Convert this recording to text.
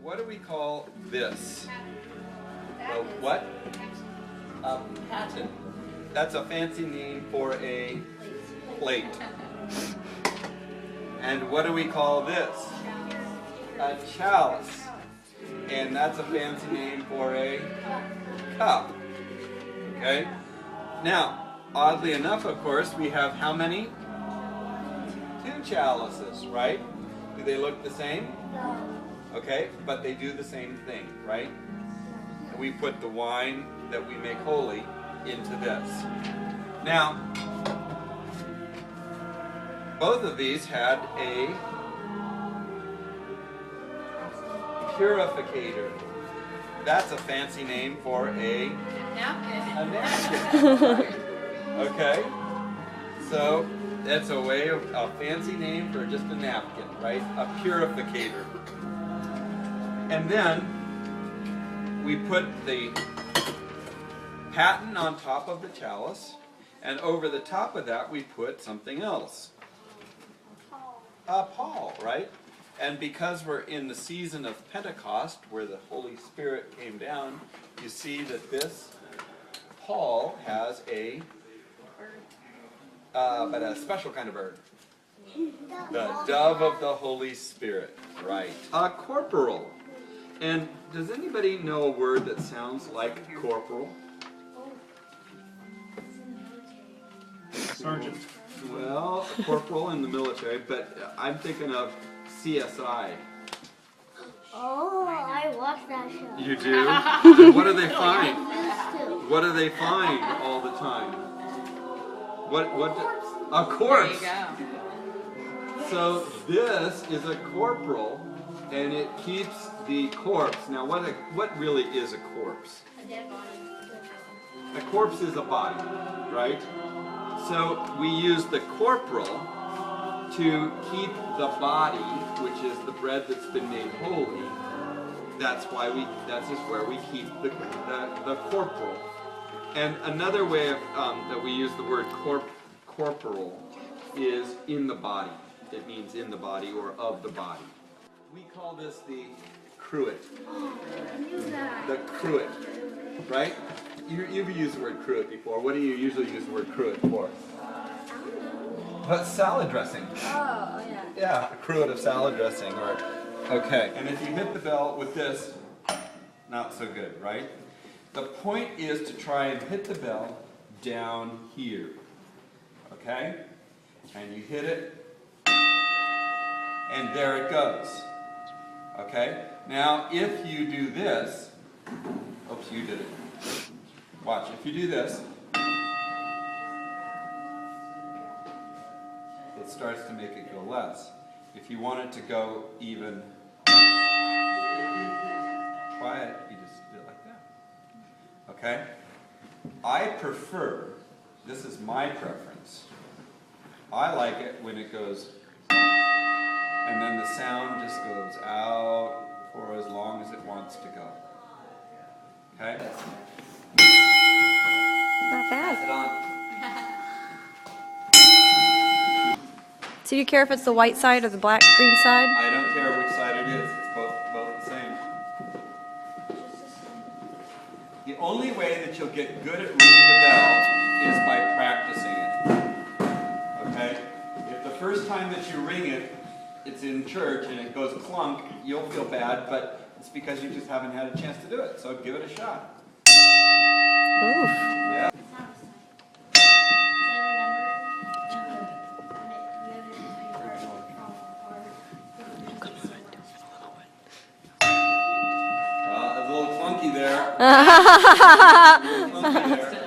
what do we call this? A what? A paten. That's a fancy name for a plate. And what do we call this? A chalice. And that's a fancy name for a cup. Okay? Now, oddly enough, of course, we have how many? 2 chalices, right? Do they look the same? No. Okay, but they do the same thing, right? We put the wine that we make holy into this. Now, both of these had a purificator. That's a fancy name for a napkin. A napkin. Right? Okay, so that's a fancy name for just a napkin, right? A purificator. And then we put the paten on top of the chalice, and over the top of that we put something else. A pall, right? And because we're in the season of Pentecost, where the Holy Spirit came down, you see that this pall has a special kind of bird. The dove of the Holy Spirit, right? A corporal. And does anybody know a word that sounds like corporal? Sergeant. Well, a corporal in the military, but I'm thinking of CSI. Oh, I watched that show. You do? And what do they find? Used What do they find all the time? A corpse. There you go. So this is a corporal, and it keeps the corpse. Now, what really is a corpse? A dead body. A corpse is a body, right? So we use the corporal to keep the body, which is the bread that's been made holy. That's where we keep the corporal. And another way of, that we use the word corporal is in the body. It means in the body or of the body. We call this the cruet. I knew that. The cruet, right? You've used the word cruet before. What do you usually use the word cruet for? But salad dressing. Oh, yeah. Yeah, a cruet of salad dressing. Okay, and if you hit the bell with this, not so good, right? The point is to try and hit the bell down here. Okay? And you hit it, and there it goes. Okay? Now, if you do this, oops, you did it. Watch, if you do this, it starts to make it go less. If you want it to go even, try it, you just do it like that. Okay? I prefer, this is my preference, I like it when it goes, and then the sound just goes out for as long as it wants to go. Okay? Not bad. Pass it on. So do you care if it's the white side or the green side? I don't care which side it is. It's both the same. The only way that you'll get good at ringing the bell is by practicing it. Okay? If the first time that you ring it, it's in church and it goes clunk, you'll feel bad, but it's because you just haven't had a chance to do it. So give it a shot. Oof. Yeah. Well, it's a little clunky there. A little clunky there.